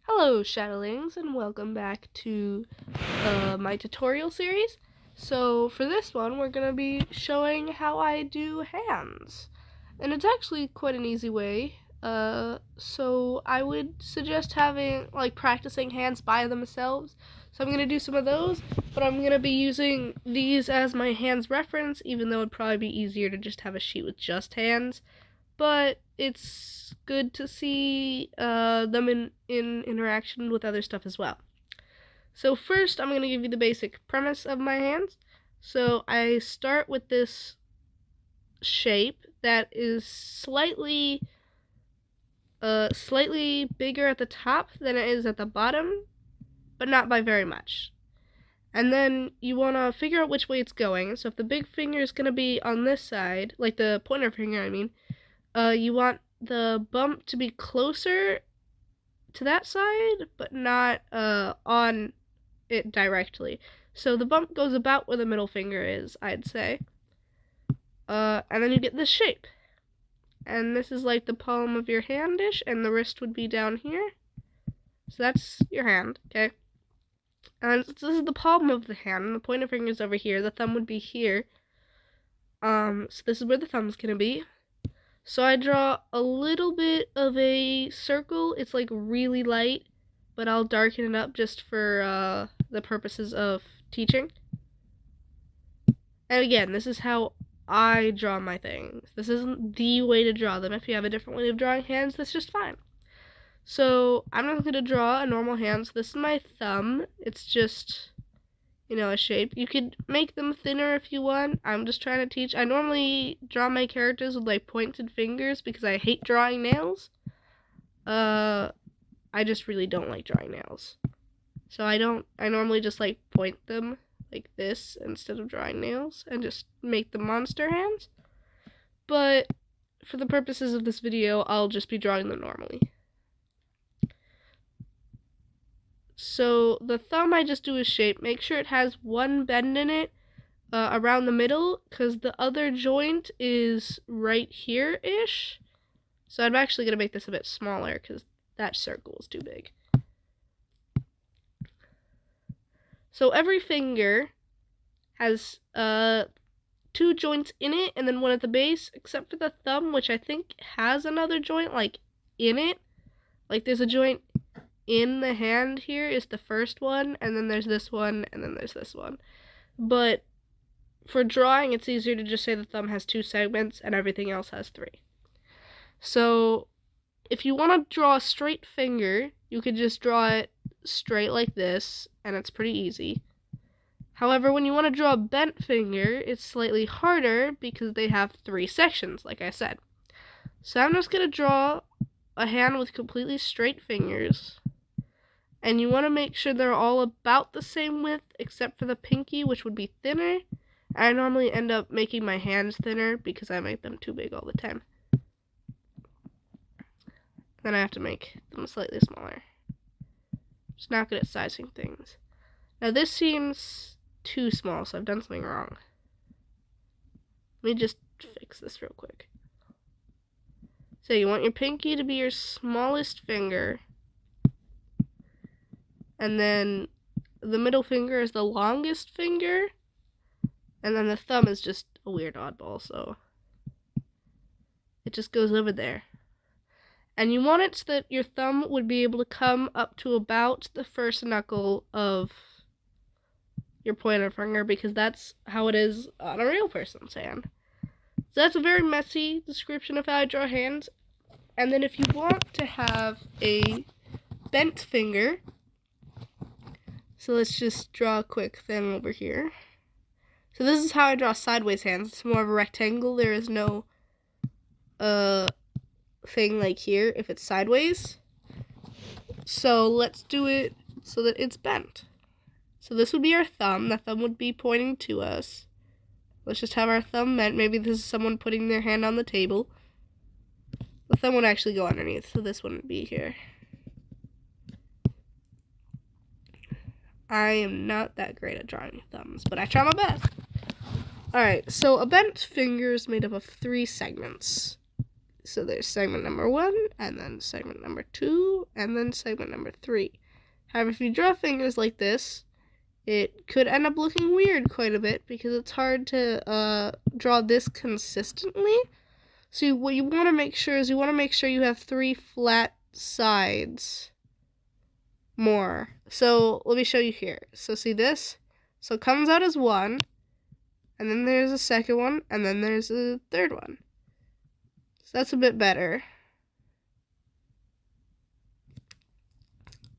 Hello Shadowlings and welcome back to my tutorial series. So for this one we're going to be showing how I do hands. And it's actually quite an easy way. So I would suggest practicing hands by themselves. So I'm going to do some of those, but I'm going to be using these as my hands reference, even though it'd probably be easier to just have a sheet with just hands. But it's good to see them in interaction with other stuff as well. So first, I'm going to give you the basic premise of my hands. So I start with this shape that is slightly bigger at the top than it is at the bottom, but not by very much. And then you want to figure out which way it's going. So if the big finger is going to be on this side, like the pointer finger, I mean, you want the bump to be closer to that side, but not on it directly. So the bump goes about where the middle finger is, I'd say. And then you get this shape. And this is like the palm of your hand-ish, and the wrist would be down here. So that's your hand, okay? And this is the palm of the hand, and the pointer finger is over here. The thumb would be here. So this is where the thumb's gonna be. So I draw a little bit of a circle. It's like really light, but I'll darken it up just for the purposes of teaching. And again, this is how I draw my things. This isn't the way to draw them. If you have a different way of drawing hands, that's just fine. So I'm not going to draw a normal hand. So this is my thumb. It's just, a shape. You could make them thinner if you want. I'm just trying to teach. I normally draw my characters with like pointed fingers because I hate drawing nails. I just really don't like drawing nails. So I normally just like point them like this instead of drawing nails and just make them monster hands. But for the purposes of this video, I'll just be drawing them normally. So the thumb, I just do a shape. Make sure it has one bend in it around the middle, because the other joint is right here-ish. So I'm actually going to make this a bit smaller because that circle is too big. So every finger has two joints in it and then one at the base, except for the thumb, which I think has another joint like in it. Like there's a joint in the hand here is the first one, and then there's this one, and then there's this one. But for drawing, it's easier to just say the thumb has two segments and everything else has three. So if you want to draw a straight finger, you could just draw it straight like this, and it's pretty easy. However, when you want to draw a bent finger, it's slightly harder because they have three sections, like I said. So I'm just going to draw a hand with completely straight fingers. And you want to make sure they're all about the same width, except for the pinky, which would be thinner. I normally end up making my hands thinner because I make them too big all the time. Then I have to make them slightly smaller. Just not good at sizing things. Now this seems too small, so I've done something wrong. Let me just fix this real quick. So you want your pinky to be your smallest finger. And then the middle finger is the longest finger. And then the thumb is just a weird oddball, so it just goes over there. And you want it so that your thumb would be able to come up to about the first knuckle of your pointer finger, because that's how it is on a real person's hand. So that's a very messy description of how I draw hands. And then if you want to have a bent finger, so let's just draw a quick thing over here. So this is how I draw sideways hands. It's more of a rectangle. There is no thing like here if it's sideways. So let's do it so that it's bent. So this would be our thumb. The thumb would be pointing to us. Let's just have our thumb bent. Maybe this is someone putting their hand on the table. The thumb would actually go underneath, so this wouldn't be here. I am not that great at drawing thumbs, but I try my best. Alright, so a bent finger is made up of three segments. So there's segment number 1, and then segment number 2, and then segment number 3. However, if you draw fingers like this, it could end up looking weird quite a bit because it's hard to draw this consistently. So what you want to make sure is you have 3 flat sides more. So let me show you here. So see this? So it comes out as 1, and then there's a second one, and then there's a third one. So that's a bit better.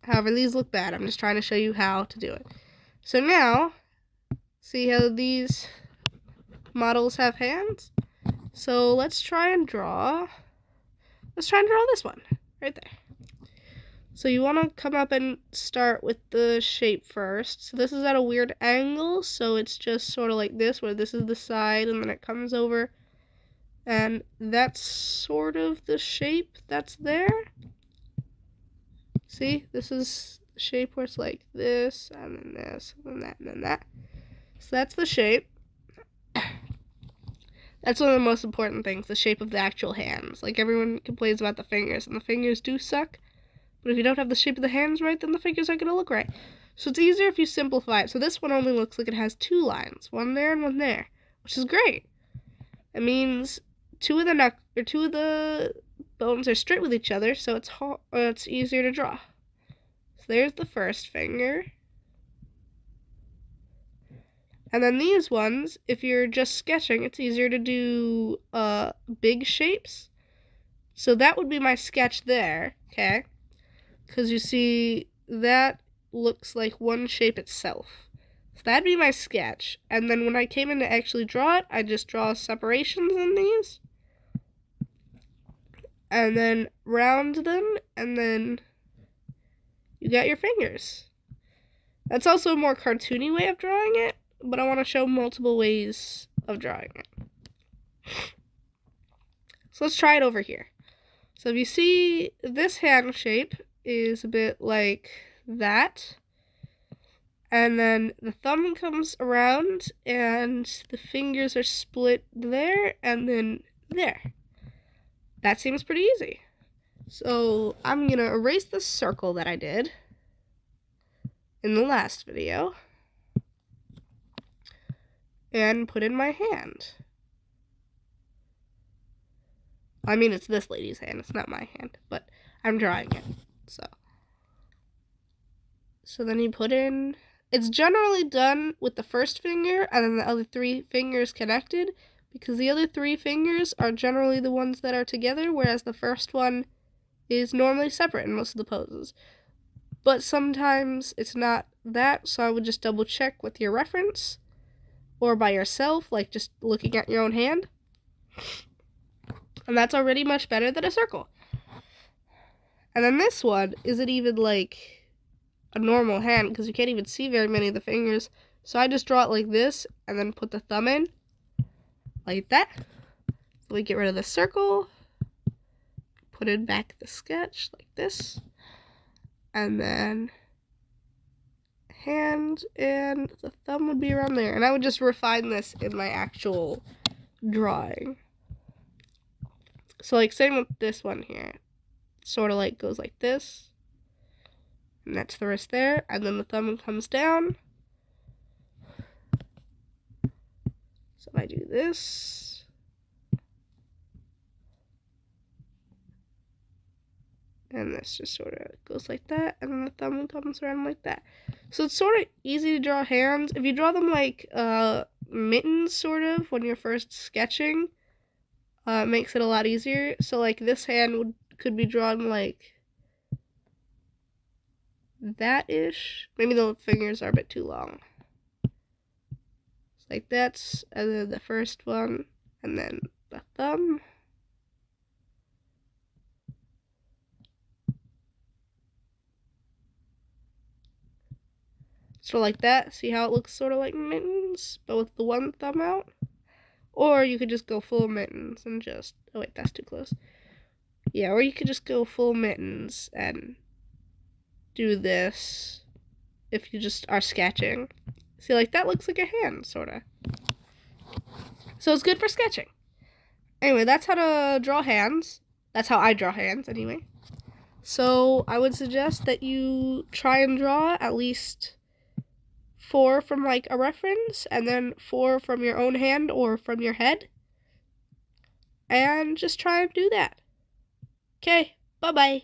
However, these look bad. I'm just trying to show you how to do it. So now, see how these models have hands? So let's try and draw this one right there. So you want to come up and start with the shape first. So this is at a weird angle, so it's just sort of like this, where this is the side and then it comes over. And that's sort of the shape that's there. See, this is the shape where it's like this, and then this, and then that, and then that. So that's the shape. That's one of the most important things, the shape of the actual hands. Like, everyone complains about the fingers, and the fingers do suck. But if you don't have the shape of the hands right, then the fingers aren't going to look right. So it's easier if you simplify it. So this one only looks like it has 2 lines, one there and one there, which is great. It means 2 of the bones are straight with each other, so it's easier to draw. So there's the first finger. And then these ones, if you're just sketching, it's easier to do big shapes. So that would be my sketch there, okay? Because you see, that looks like one shape itself. So that'd be my sketch. And then when I came in to actually draw it, I just draw separations in these. And then round them, and then you got your fingers. That's also a more cartoony way of drawing it, but I want to show multiple ways of drawing it. So let's try it over here. So if you see, this hand shape is a bit like that. And then the thumb comes around, and the fingers are split there, and then there. That seems pretty easy. So I'm going to erase the circle that I did in the last video and put in my hand. I mean, it's this lady's hand, it's not my hand, but I'm drawing it, so then you put in, it's generally done with the first finger and then the other 3 fingers connected, because the other 3 fingers are generally the ones that are together, whereas the first one is normally separate in most of the poses. But sometimes it's not that, so I would just double check with your reference, or by yourself, like just looking at your own hand. And that's already much better than a circle. And then this one isn't even like a normal hand, because you can't even see very many of the fingers. So I just draw it like this, and then put the thumb in, like that. So we get rid of the circle, put in back the sketch, like this. And then hand, and the thumb would be around there. And I would just refine this in my actual drawing. So like same with this one here. Sort of like goes like this. And that's the wrist there. And then the thumb comes down. So if I do this. And this just sort of goes like that. And then the thumb comes around like that. So it's sort of easy to draw hands. If you draw them like mittens, sort of, when you're first sketching, it makes it a lot easier. So like this hand could be drawn like that-ish. Maybe the fingers are a bit too long. So like that's, and then the first one, and then the thumb. So like that. See how it looks sort of like mittens, but with the one thumb out? Or you could just go full mittens and just, oh wait, that's too close. Yeah, or you could just go full mittens and do this if you just are sketching. See, like that looks like a hand, sort of. So it's good for sketching. Anyway, that's how to draw hands. That's how I draw hands, anyway. So I would suggest that you try and draw at least 4 from like a reference, and then 4 from your own hand or from your head. And just try and do that. Okay, bye-bye.